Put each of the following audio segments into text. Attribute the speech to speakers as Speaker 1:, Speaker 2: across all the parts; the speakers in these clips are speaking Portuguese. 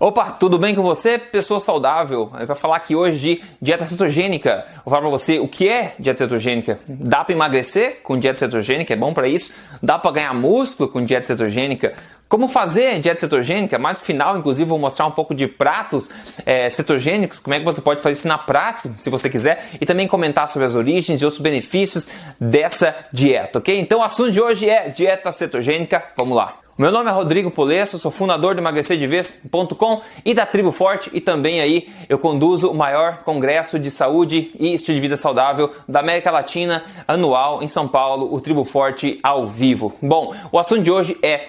Speaker 1: Opa, tudo bem com você, pessoa saudável? Eu vou falar aqui hoje de dieta cetogênica. Vou falar pra você o que é dieta cetogênica. Dá pra emagrecer com dieta cetogênica, é bom pra isso. Dá pra ganhar músculo com dieta cetogênica. Como fazer dieta cetogênica? Mais no final, inclusive, vou mostrar um pouco de pratos cetogênicos, como é que você pode fazer isso na prática, se você quiser, e também comentar sobre as origens e outros benefícios dessa dieta, ok? Então o assunto de hoje é dieta cetogênica. Vamos lá. Meu nome é Rodrigo Polesso, sou fundador do emagrecerdevez.com e da Tribo Forte, e também aí eu conduzo o maior congresso de saúde e estilo de vida saudável da América Latina anual em São Paulo, o Tribo Forte ao vivo. Bom, o assunto de hoje é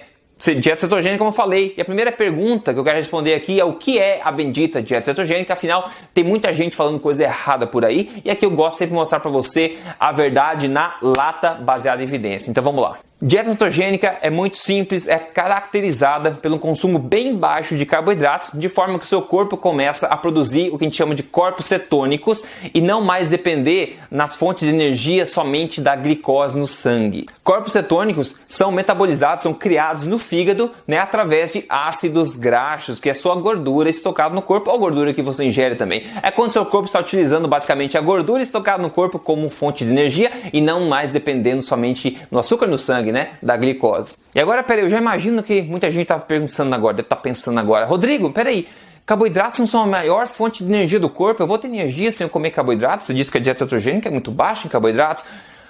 Speaker 1: dieta cetogênica, como eu falei, e a primeira pergunta que eu quero responder aqui é o que é a bendita dieta cetogênica. Afinal, tem muita gente falando coisa errada por aí, e aqui eu gosto sempre de mostrar para você a verdade na lata, baseada em evidência. Então vamos lá. Dieta cetogênica é muito simples, é caracterizada pelo consumo bem baixo de carboidratos, de forma que o seu corpo começa a produzir o que a gente chama de corpos cetônicos e não mais depender nas fontes de energia somente da glicose no sangue. Corpos cetônicos são metabolizados, são criados no fígado, através de ácidos graxos, que é sua gordura estocada no corpo, ou gordura que você ingere também. É quando seu corpo está utilizando basicamente a gordura estocada no corpo como fonte de energia e não mais dependendo somente no açúcar no sangue, da glicose. E agora, peraí, eu já imagino que muita gente está pensando agora, deve estar pensando agora, Rodrigo, peraí, carboidratos não são a maior fonte de energia do corpo, eu vou ter energia sem eu comer carboidratos? Você disse que a dieta cetogênica é muito baixa em carboidratos?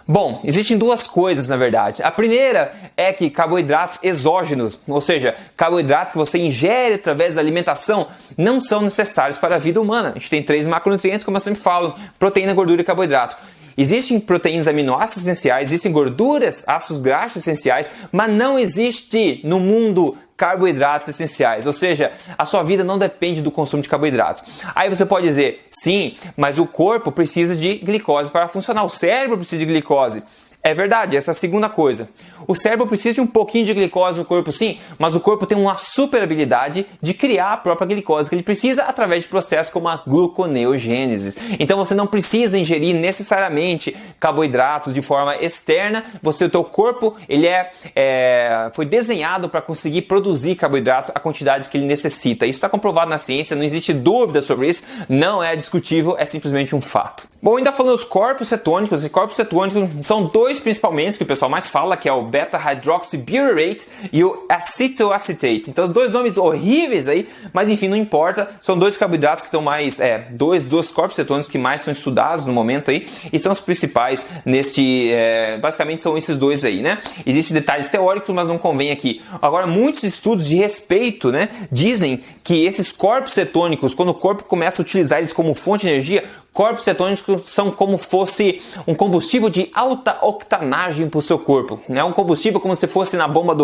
Speaker 1: Bom, existem duas coisas na verdade. A primeira é que carboidratos exógenos, ou seja, carboidratos que você ingere através da alimentação, não são necessários para a vida humana. A gente tem 3 macronutrientes, como eu sempre falo: proteína, gordura e carboidrato. Existem proteínas aminoácidos essenciais, existem gorduras, ácidos graxos essenciais, mas não existe no mundo carboidratos essenciais, ou seja, a sua vida não depende do consumo de carboidratos. Aí você pode dizer, sim, mas o corpo precisa de glicose para funcionar, o cérebro precisa de glicose. É verdade, essa é a segunda coisa. O cérebro precisa de um pouquinho de glicose no corpo, sim, mas o corpo tem uma super habilidade de criar a própria glicose que ele precisa através de processos como a gluconeogênese. Então você não precisa ingerir necessariamente carboidratos de forma externa. O teu corpo ele foi desenhado para conseguir produzir carboidratos a quantidade que ele necessita. Isso está comprovado na ciência, não existe dúvida sobre isso, não é discutível, é simplesmente um fato. Bom, ainda falando dos corpos cetônicos, e corpos cetônicos são dois principalmente que o pessoal mais fala, que é o beta-hydroxybutyrate e o acetoacetate. Então, os dois nomes horríveis aí, mas enfim, não importa. São 2 carboidratos que estão mais, dois corpos cetônicos que mais são estudados no momento aí, e são os principais basicamente são esses 2 aí, Existem detalhes teóricos, mas não convém aqui. Agora, muitos estudos de respeito, dizem que esses corpos cetônicos, quando o corpo começa a utilizar eles como fonte de energia, corpos cetônicos são como fosse um combustível de alta octanagem para o seu corpo. Um combustível como se fosse na bomba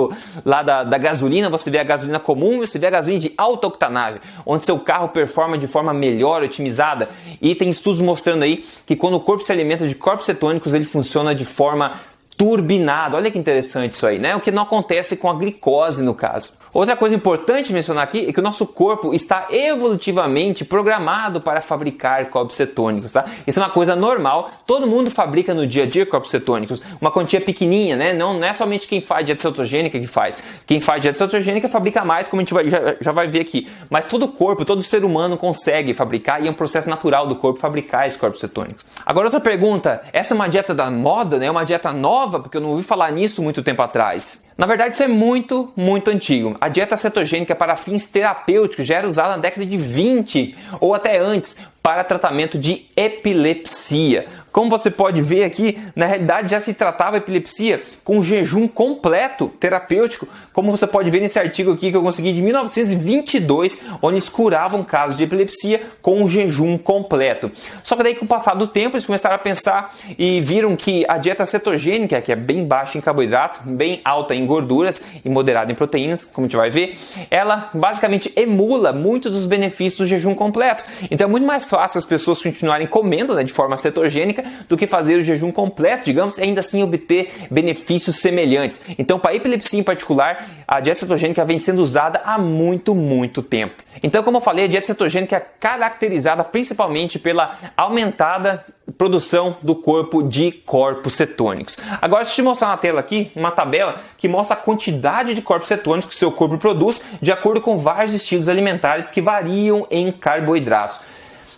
Speaker 1: da gasolina, você vê a gasolina comum, você vê a gasolina de alta octanagem, onde seu carro performa de forma melhor, otimizada. E tem estudos mostrando aí que quando o corpo se alimenta de corpos cetônicos, ele funciona de forma turbinada. Olha que interessante isso aí, O que não acontece com a glicose no caso. Outra coisa importante mencionar aqui é que o nosso corpo está evolutivamente programado para fabricar corpos cetônicos, tá? Isso é uma coisa normal, todo mundo fabrica no dia a dia corpos cetônicos, uma quantia pequenininha, Não é somente quem faz dieta cetogênica que faz. Quem faz dieta cetogênica fabrica mais, como a gente já vai ver aqui. Mas todo corpo, todo ser humano consegue fabricar, e é um processo natural do corpo fabricar esses corpos cetônicos. Agora outra pergunta, essa é uma dieta da moda, É uma dieta nova? Porque eu não ouvi falar nisso muito tempo atrás. Na verdade, isso é muito, muito antigo. A dieta cetogênica para fins terapêuticos já era usada na década de 20 ou até antes para tratamento de epilepsia. Como você pode ver aqui, na realidade já se tratava epilepsia com jejum completo terapêutico, como você pode ver nesse artigo aqui que eu consegui de 1922, onde eles curavam casos de epilepsia com um jejum completo. Só que daí, com o passar do tempo, eles começaram a pensar e viram que a dieta cetogênica, que é bem baixa em carboidratos, bem alta em gorduras e moderada em proteínas, como a gente vai ver, ela basicamente emula muitos dos benefícios do jejum completo. Então é muito mais fácil as pessoas continuarem comendo de forma cetogênica do que fazer o jejum completo, digamos, e ainda assim obter benefícios semelhantes. Então, para a epilepsia em particular, a dieta cetogênica vem sendo usada há muito, muito tempo. Então, como eu falei, a dieta cetogênica é caracterizada principalmente pela aumentada produção do corpo de corpos cetônicos. Agora, deixa eu te mostrar na tela aqui uma tabela que mostra a quantidade de corpos cetônicos que o seu corpo produz de acordo com vários estilos alimentares que variam em carboidratos.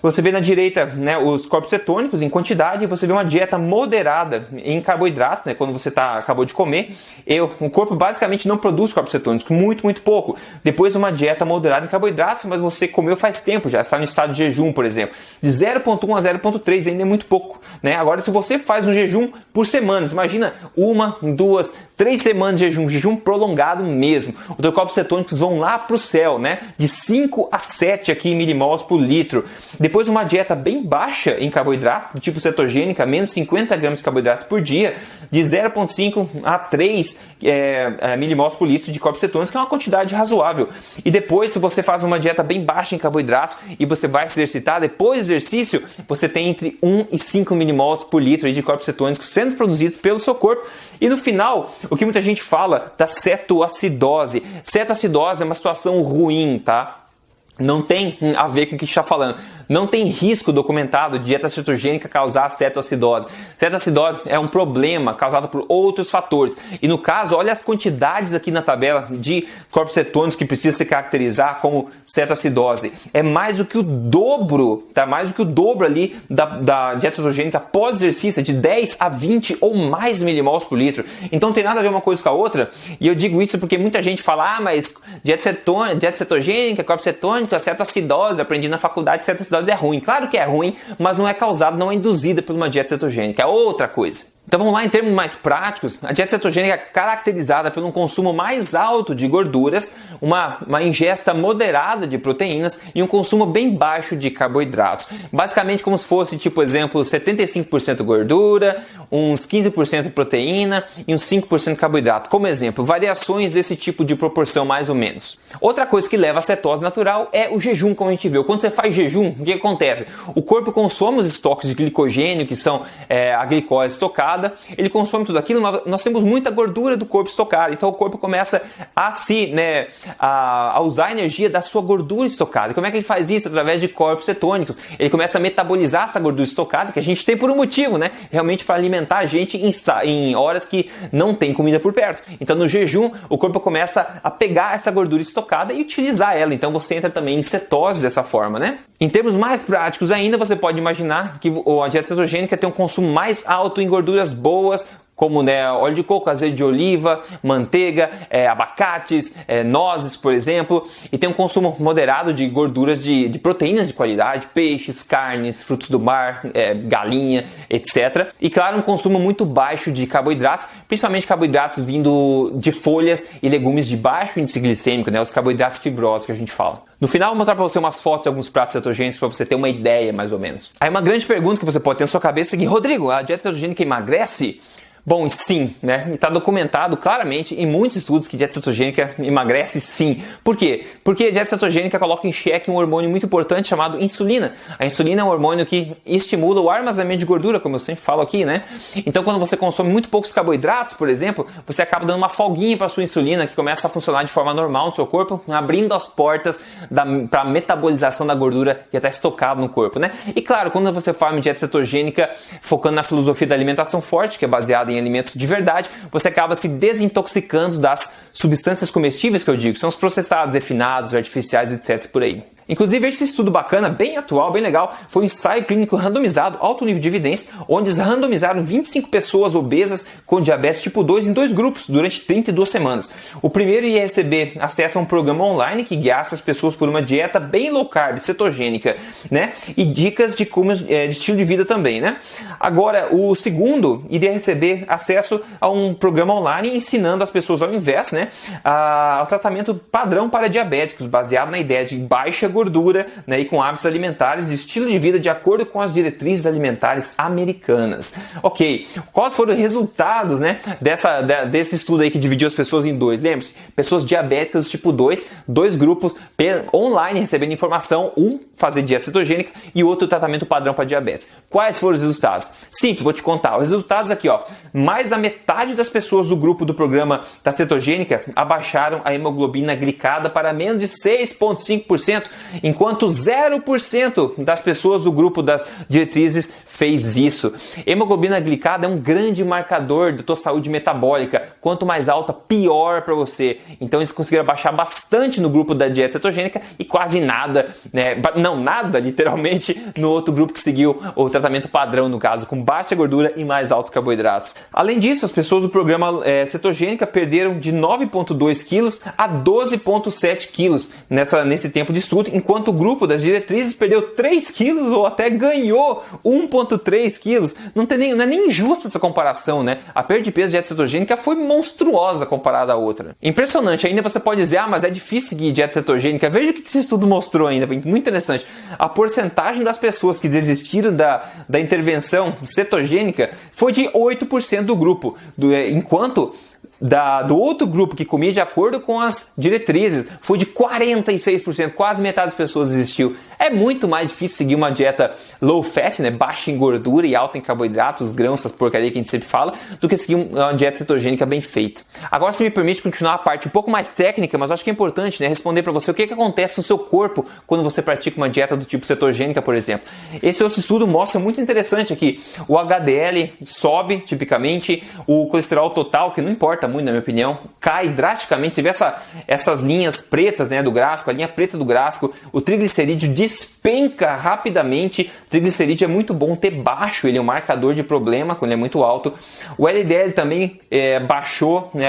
Speaker 1: Você vê na direita, né, os corpos cetônicos em quantidade, você vê uma dieta moderada em carboidratos, né, quando você acabou de comer. O corpo basicamente não produz corpos cetônicos, muito pouco. Depois uma dieta moderada em carboidratos, mas você comeu faz tempo, já está no estado de jejum, por exemplo. De 0,1 a 0,3 ainda é muito pouco. Né? Agora, se você faz um jejum por semanas, imagina 1, 2, 3 semanas de jejum prolongado mesmo. Os teus corpos cetônicos vão lá para o céu, né? De 5 a 7 aqui milimols por litro. Depois uma dieta bem baixa em carboidrato, do tipo cetogênica, menos 50 gramas de carboidratos por dia, de 0,5 a 3 milimols por litro de corpos cetônicos, que é uma quantidade razoável. E depois, se você faz uma dieta bem baixa em carboidratos e você vai se exercitar, depois do exercício, você tem entre 1 e 5 milimols por litro de corpos cetônicos sendo produzidos pelo seu corpo. E no final, o que muita gente fala da cetoacidose. Cetoacidose é uma situação ruim, tá? Não tem a ver com o que a gente está falando. Não tem risco documentado de dieta cetogênica causar cetoacidose. Cetoacidose é um problema causado por outros fatores. E no caso, olha as quantidades aqui na tabela de corpos cetônicos que precisa se caracterizar como cetoacidose. É mais do que o dobro, tá? Mais do que o dobro ali da dieta cetogênica pós-exercício, de 10 a 20 ou mais milimols por litro. Então não tem nada a ver uma coisa com a outra. E eu digo isso porque muita gente fala, mas dieta cetogênica, corpo cetônico, a cetoacidose, aprendi na faculdade que cetoacidose é ruim. Claro que é ruim, mas não é causada, não é induzida por uma dieta cetogênica. É outra coisa. Então vamos lá, em termos mais práticos, a dieta cetogênica é caracterizada por um consumo mais alto de gorduras, uma ingesta moderada de proteínas e um consumo bem baixo de carboidratos. Basicamente como se fosse, tipo, exemplo, 75% gordura, uns 15% proteína e uns 5% carboidrato. Como exemplo, variações desse tipo de proporção mais ou menos. Outra coisa que leva à cetose natural é o jejum, como a gente viu. Quando você faz jejum, o que acontece? O corpo consome os estoques de glicogênio, que são a glicose estocada, ele consome tudo aquilo, nós temos muita gordura do corpo estocada, então o corpo começa a usar a energia da sua gordura estocada. Como é que ele faz isso? Através de corpos cetônicos. Ele começa a metabolizar essa gordura estocada, que a gente tem por um motivo, né? Realmente para alimentar a gente em horas que não tem comida por perto. Então no jejum, o corpo começa a pegar essa gordura estocada e utilizar ela. Então você entra também em cetose dessa forma, né? Em termos mais práticos ainda, você pode imaginar que a dieta cetogênica tem um consumo mais alto em gorduras boas, como óleo de coco, azeite de oliva, manteiga, abacates, nozes, por exemplo, e tem um consumo moderado de gorduras de proteínas de qualidade, peixes, carnes, frutos do mar, galinha, etc. E claro, um consumo muito baixo de carboidratos, principalmente carboidratos vindo de folhas e legumes de baixo índice glicêmico, os carboidratos fibrosos que a gente fala. No final, eu vou mostrar para você umas fotos de alguns pratos cetogênicos para você ter uma ideia, mais ou menos. Aí uma grande pergunta que você pode ter na sua cabeça é que, Rodrigo, a dieta cetogênica emagrece? Bom, sim, né? Está documentado claramente em muitos estudos que dieta cetogênica emagrece sim. Por quê? Porque a dieta cetogênica coloca em xeque um hormônio muito importante chamado insulina. A insulina é um hormônio que estimula o armazenamento de gordura, como eu sempre falo aqui, né? Então, quando você consome muito poucos carboidratos, por exemplo, você acaba dando uma folguinha para a sua insulina, que começa a funcionar de forma normal no seu corpo, abrindo as portas para a metabolização da gordura que está estocada no corpo, né? E claro, quando você faz uma dieta cetogênica focando na filosofia da alimentação forte, que é baseada em alimentos de verdade, você acaba se desintoxicando das substâncias comestíveis que eu digo, que são os processados, refinados, artificiais, etc. por aí. Inclusive, esse estudo bacana, bem atual, bem legal, foi um ensaio clínico randomizado, alto nível de evidência, onde eles randomizaram 25 pessoas obesas com diabetes tipo 2 em 2 grupos, durante 32 semanas. O primeiro ia receber acesso a um programa online que guiasse as pessoas por uma dieta bem low carb, cetogênica, né? E dicas de estilo de vida também, né? Agora, o segundo iria receber acesso a um programa online ensinando as pessoas ao invés, né? Ao tratamento padrão para diabéticos, baseado na ideia de baixa gordura, né, e com hábitos alimentares e estilo de vida de acordo com as diretrizes alimentares americanas. Ok, quais foram os resultados, né, desse estudo aí que dividiu as pessoas em dois? Lembre-se, pessoas diabéticas tipo 2, dois grupos online recebendo informação, um fazer dieta cetogênica e outro tratamento padrão para diabetes. Quais foram os resultados? Simples, vou te contar. Os resultados aqui, ó, mais da metade das pessoas do grupo do programa da cetogênica abaixaram a hemoglobina glicada para menos de 6,5%, enquanto 0% das pessoas do grupo das diretrizes fez isso. Hemoglobina glicada é um grande marcador da tua saúde metabólica. Quanto mais alta, pior para você. Então eles conseguiram baixar bastante no grupo da dieta cetogênica e quase nada, né? Não, nada literalmente no outro grupo que seguiu o tratamento padrão, no caso, com baixa gordura e mais altos carboidratos. Além disso, as pessoas do programa cetogênica perderam de 9,2 quilos a 12,7 quilos nesse tempo de estudo, enquanto o grupo das diretrizes perdeu 3 quilos ou até ganhou 1,3 quilos. Não é nem injusta essa comparação, né? A perda de peso de dieta cetogênica foi monstruosa comparada à outra. Impressionante. Ainda você pode dizer, mas é difícil seguir dieta cetogênica. Veja o que esse estudo mostrou ainda, muito interessante. A porcentagem das pessoas que desistiram da intervenção cetogênica foi de 8% do grupo, enquanto do outro grupo que comia de acordo com as diretrizes foi de 46%, quase metade das pessoas desistiu. É muito mais difícil seguir uma dieta low fat, né, baixa em gordura e alta em carboidratos, grãos, essas porcaria que a gente sempre fala, do que seguir uma dieta cetogênica bem feita. Agora, se me permite continuar a parte um pouco mais técnica, mas eu acho que é importante, né, responder para você o que acontece no seu corpo quando você pratica uma dieta do tipo cetogênica, por exemplo. Esse outro estudo mostra muito interessante aqui. O HDL sobe, tipicamente, o colesterol total, que não importa muito, na minha opinião, cai drasticamente. Você vê essas linhas pretas, né, do gráfico, a linha preta do gráfico, o triglicerídeo despenca rapidamente. O triglicerídeo é muito bom ter baixo, ele é um marcador de problema quando ele é muito alto. O LDL também baixou, né,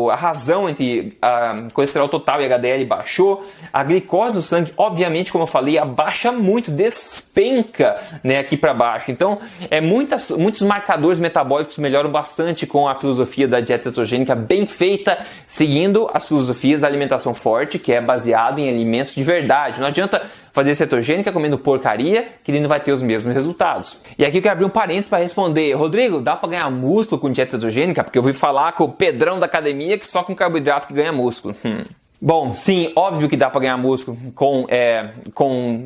Speaker 1: a razão entre a colesterol total e HDL baixou. A glicose do sangue, obviamente, como eu falei, abaixa muito, despenca, né, aqui para baixo. Então, muitos marcadores metabólicos melhoram bastante com a filosofia da dieta cetogênica bem feita, seguindo as filosofias da alimentação forte, que é baseado em alimentos de verdade. Não adianta fazer cetogênica comendo porcaria, que ele não vai ter os mesmos resultados. E aqui eu quero abrir um parênteses para responder. Rodrigo, dá para ganhar músculo com dieta cetogênica? Porque eu ouvi falar com o Pedrão da academia que só com carboidrato que ganha músculo. Bom, sim, óbvio que dá para ganhar músculo com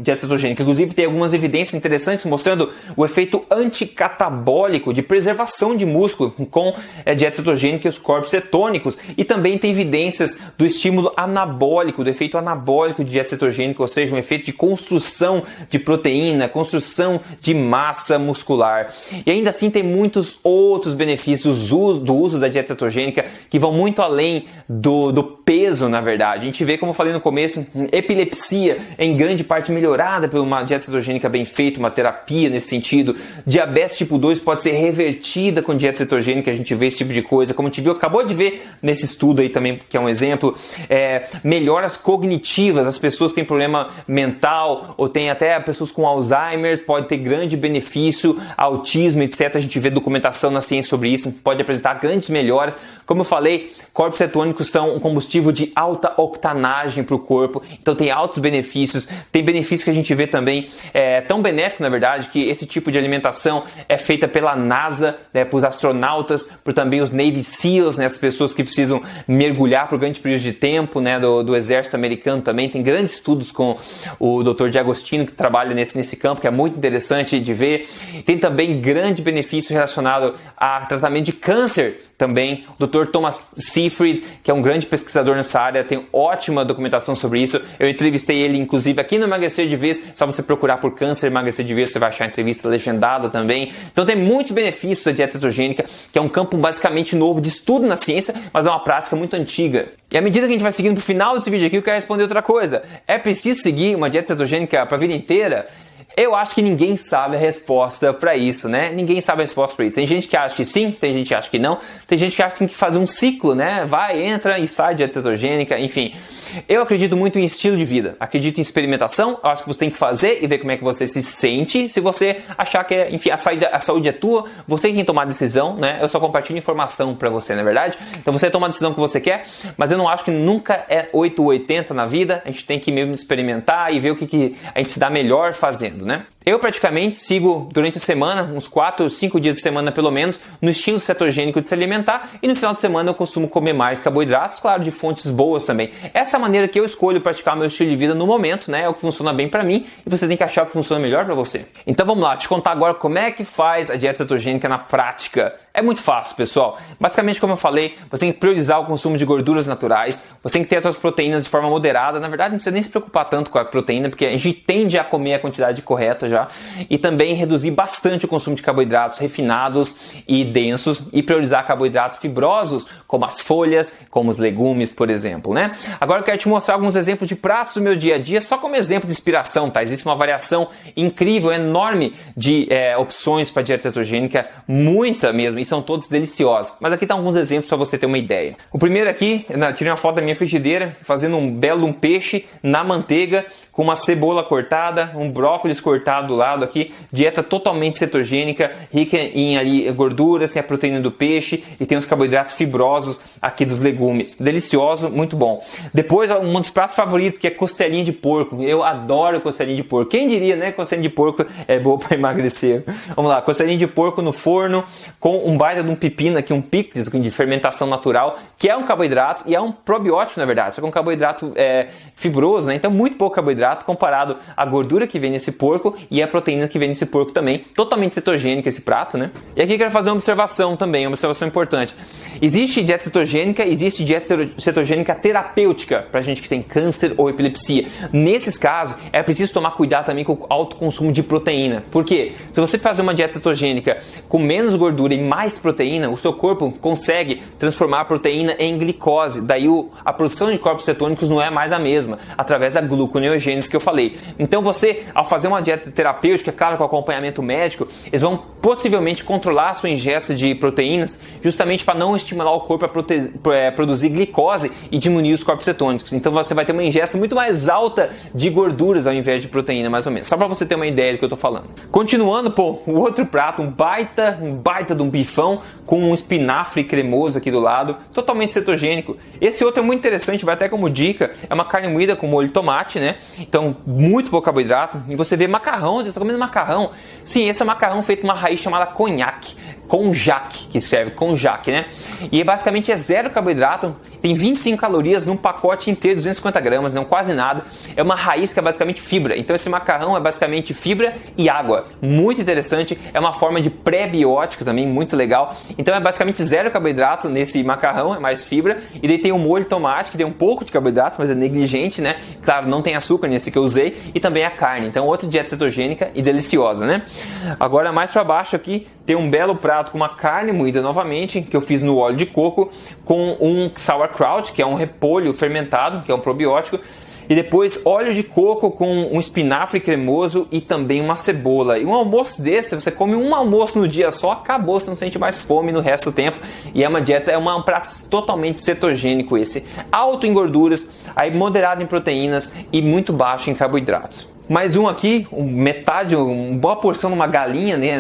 Speaker 1: dieta cetogênica. Inclusive, tem algumas evidências interessantes mostrando o efeito anticatabólico de preservação de músculo com dieta cetogênica e os corpos cetônicos. E também tem evidências do estímulo anabólico, do efeito anabólico de dieta cetogênica, ou seja, um efeito de construção de proteína, construção de massa muscular. E ainda assim, tem muitos outros benefícios do uso da dieta cetogênica que vão muito além do peso, na verdade. A gente vê, como eu falei no começo, epilepsia em grande parte melhorada por uma dieta cetogênica bem feita, uma terapia nesse sentido. Diabetes tipo 2 pode ser revertida com dieta cetogênica, a gente vê esse tipo de coisa. Como a gente viu, acabou de ver nesse estudo aí também, que é um exemplo, melhoras cognitivas, as pessoas que têm problema mental, ou tem até pessoas com Alzheimer, pode ter grande benefício, autismo, etc. A gente vê documentação na ciência sobre isso, pode apresentar grandes melhoras. Como eu falei, corpos cetônicos são um combustível de alta octanagem para o corpo, então tem altos benefícios. Tem benefícios que a gente vê também, tão benéfico na verdade, que esse tipo de alimentação é feita pela NASA, né, para os astronautas, por também os Navy SEALs, né, as pessoas que precisam mergulhar por grandes períodos de tempo, né, do exército americano também. Tem grandes estudos com o Dr. D'Agostino, que trabalha nesse campo, que é muito interessante de ver. Tem também grande benefício relacionado a tratamento de câncer também. O Dr. Thomas Seyfried, que é um grande pesquisador nessa área, tem ótima documentação sobre isso. Eu entrevistei ele, inclusive, aqui no Emagrecer de Vez. Só você procurar por câncer emagrecer de vez, você vai achar a entrevista legendada também. Então tem muitos benefícios da dieta cetogênica, que é um campo basicamente novo de estudo na ciência, mas é uma prática muito antiga. E à medida que a gente vai seguindo pro final desse vídeo aqui, eu quero responder outra coisa. É preciso seguir uma dieta cetogênica para a vida inteira? Eu acho que ninguém sabe a resposta para isso, né? Ninguém sabe a resposta para isso. Tem gente que acha que sim, tem gente que acha que não. Tem gente que acha que tem que fazer um ciclo, né? Vai, entra e sai de dieta cetogênica, enfim. Eu acredito muito em estilo de vida. Acredito em experimentação. Eu acho que você tem que fazer e ver como é que você se sente. Se você achar que enfim, a saúde é tua, você tem que tomar a decisão, né? Eu só compartilho informação para você, não é verdade? Então você toma a decisão que você quer, mas eu não acho que nunca é 8 ou 80 na vida. A gente tem que mesmo experimentar e ver o que a gente se dá melhor fazendo, né? Eu praticamente sigo durante a semana, uns 4 ou 5 dias de semana pelo menos, no estilo cetogênico de se alimentar, e no final de semana eu costumo comer mais carboidratos, claro, de fontes boas também. Essa é a maneira que eu escolho praticar meu estilo de vida no momento, né? É o que funciona bem pra mim, e você tem que achar o que funciona melhor pra você. Então vamos lá, te contar agora como é que faz a dieta cetogênica na prática. É muito fácil, pessoal. Basicamente, como eu falei, você tem que priorizar o consumo de gorduras naturais, você tem que ter as suas proteínas de forma moderada. Na verdade, não precisa nem se preocupar tanto com a proteína, porque a gente tende a comer a quantidade correta, já. E também reduzir bastante o consumo de carboidratos refinados e densos e priorizar carboidratos fibrosos, como as folhas, como os legumes, por exemplo, né? Agora eu quero te mostrar alguns exemplos de pratos do meu dia a dia, só como exemplo de inspiração, tá? Existe uma variação incrível, enorme de opções para dieta cetogênica, muita mesmo, e são todos deliciosos. Mas aqui tá alguns exemplos para você ter uma ideia. O primeiro aqui, eu tirei uma foto da minha frigideira, fazendo um belo peixe na manteiga, com uma cebola cortada, um brócolis cortado do lado aqui, dieta totalmente cetogênica, rica em ali gorduras, tem a proteína do peixe e tem os carboidratos fibrosos aqui dos legumes. Delicioso, muito bom. Depois, um dos pratos favoritos, que é costelinha de porco. Eu adoro costelinha de porco. Quem diria, né, que costelinha de porco é boa para emagrecer? Vamos lá, costelinha de porco no forno, com um baita de um pepino aqui, um picles de fermentação natural, que é um carboidrato e é um probiótico, na verdade, só que é um carboidrato fibroso, né? Então muito pouco carboidrato comparado à gordura que vem nesse porco e à proteína que vem nesse porco também. Totalmente cetogênico esse prato, né? E aqui eu quero fazer uma observação também, uma observação importante. Existe dieta cetogênica, existe dieta cetogênica terapêutica para gente que tem câncer ou epilepsia. Nesses casos, é preciso tomar cuidado também com o alto consumo de proteína. Por quê? Se você fazer uma dieta cetogênica com menos gordura e mais proteína, o seu corpo consegue transformar a proteína em glicose. Daí a produção de corpos cetônicos não é mais a mesma, através da gluconeogênese que eu falei. Então você, ao fazer uma dieta terapêutica, claro, com acompanhamento médico, eles vão possivelmente controlar a sua ingesta de proteínas, justamente para não estimular o corpo a produzir glicose e diminuir os corpos cetônicos. Então você vai ter uma ingesta muito mais alta de gorduras ao invés de proteína, mais ou menos. Só para você ter uma ideia do que eu estou falando. Continuando, o outro prato, um baita de um bifão com um espinafre cremoso aqui do lado, totalmente cetogênico. Esse outro é muito interessante, vai até como dica, é uma carne moída com molho de tomate, né? Então, muito pouco carboidrato. E você vê macarrão, você está comendo macarrão. Sim, esse é macarrão feito de uma raiz chamada conhaque. Konjac, que escreve Konjac, né? E basicamente é zero carboidrato, tem 25 calorias num pacote inteiro, 250 gramas, não quase nada. É uma raiz que é basicamente fibra. Então esse macarrão é basicamente fibra e água. Muito interessante, é uma forma de pré-biótico também, muito legal. Então é basicamente zero carboidrato nesse macarrão, é mais fibra. E daí tem o molho de tomate, que tem um pouco de carboidrato, mas é negligente, né? Claro, não tem açúcar nesse que eu usei. E também a carne. Então outra dieta cetogênica e deliciosa, né? Agora mais para baixo aqui, tem um belo prato com uma carne moída novamente, que eu fiz no óleo de coco, com um sauerkraut, que é um repolho fermentado, que é um probiótico, e depois óleo de coco com um espinafre cremoso e também uma cebola. E um almoço desse, você come um almoço no dia só, acabou, você não sente mais fome no resto do tempo. E é uma dieta, um prato totalmente cetogênico esse. Alto em gorduras, aí moderado em proteínas e muito baixo em carboidratos. Mais um aqui, metade, uma boa porção de uma galinha, né?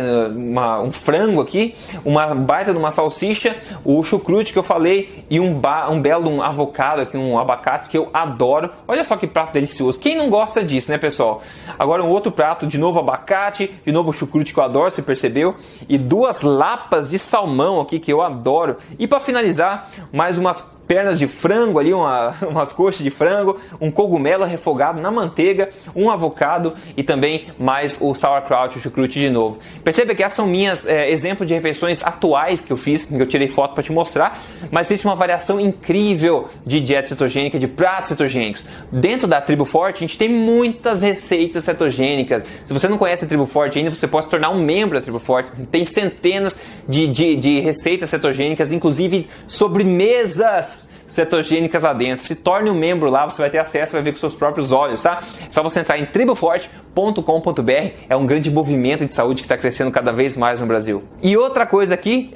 Speaker 1: Um frango aqui, uma baita de uma salsicha, o chucrute que eu falei e um belo avocado aqui, um abacate que eu adoro. Olha só que prato delicioso. Quem não gosta disso, né, pessoal? Agora um outro prato, de novo abacate, de novo chucrute que eu adoro, você percebeu? E duas lapas de salmão aqui que eu adoro. E para finalizar, mais umas pernas de frango ali, umas coxas de frango, um cogumelo refogado na manteiga, um avocado e também mais o sauerkraut, o chucrute de novo. Perceba que essas são minhas exemplos de refeições atuais que eu fiz, que eu tirei foto para te mostrar, mas existe uma variação incrível de dieta cetogênica, de pratos cetogênicos. Dentro da Tribo Forte, a gente tem muitas receitas cetogênicas. Se você não conhece a Tribo Forte ainda, você pode se tornar um membro da Tribo Forte. Tem centenas de receitas cetogênicas, inclusive sobremesas cetogênicas lá dentro. Se torne um membro lá, você vai ter acesso, vai ver com seus próprios olhos, tá? É só você entrar em triboforte.com.br, é um grande movimento de saúde que está crescendo cada vez mais no Brasil. E outra coisa aqui,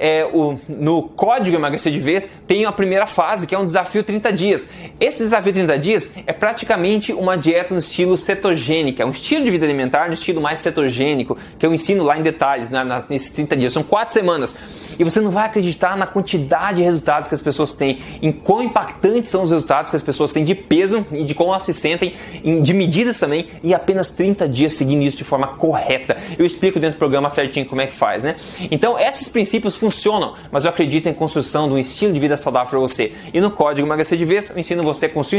Speaker 1: no código Emagrecer de Vez, tem a primeira fase, que é um desafio 30 dias. Esse desafio 30 dias é praticamente uma dieta no estilo cetogênica, um estilo de vida alimentar no estilo mais cetogênico, que eu ensino lá em detalhes, né, nesses 30 dias. São 4 semanas. E você não vai acreditar na quantidade de resultados que as pessoas têm, em quão impactantes são os resultados que as pessoas têm de peso e de como elas se sentem, de medidas também, em apenas 30 dias seguindo isso de forma correta. Eu explico dentro do programa certinho como é que faz, né? Então, esses princípios funcionam, mas eu acredito em construção de um estilo de vida saudável para você. E no código Emagrecer de Vez, eu ensino você a construir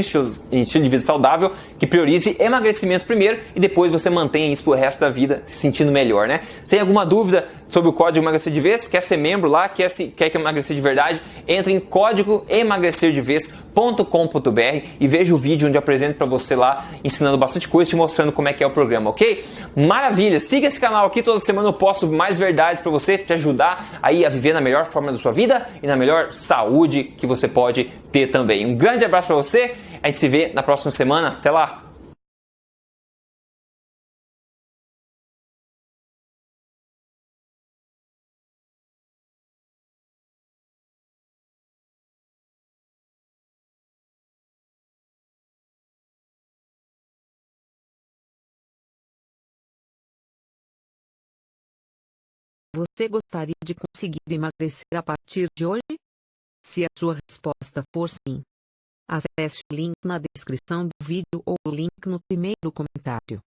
Speaker 1: um estilo de vida saudável que priorize emagrecimento primeiro e depois você mantém isso pro resto da vida se sentindo melhor, né? Sem alguma dúvida sobre o código Emagrecer de Vez, quer ser membro lá, quer emagrecer de verdade, entre em código emagrecerdevez.com.br e veja o vídeo onde eu apresento para você lá, ensinando bastante coisa, te mostrando como é que é o programa, ok? Maravilha! Siga esse canal aqui, toda semana eu posto mais verdades para você, te ajudar aí a viver na melhor forma da sua vida e na melhor saúde que você pode ter também. Um grande abraço para você, a gente se vê na próxima semana, até lá!
Speaker 2: Você gostaria de conseguir emagrecer a partir de hoje? Se a sua resposta for sim, acesse o link na descrição do vídeo ou o link no primeiro comentário.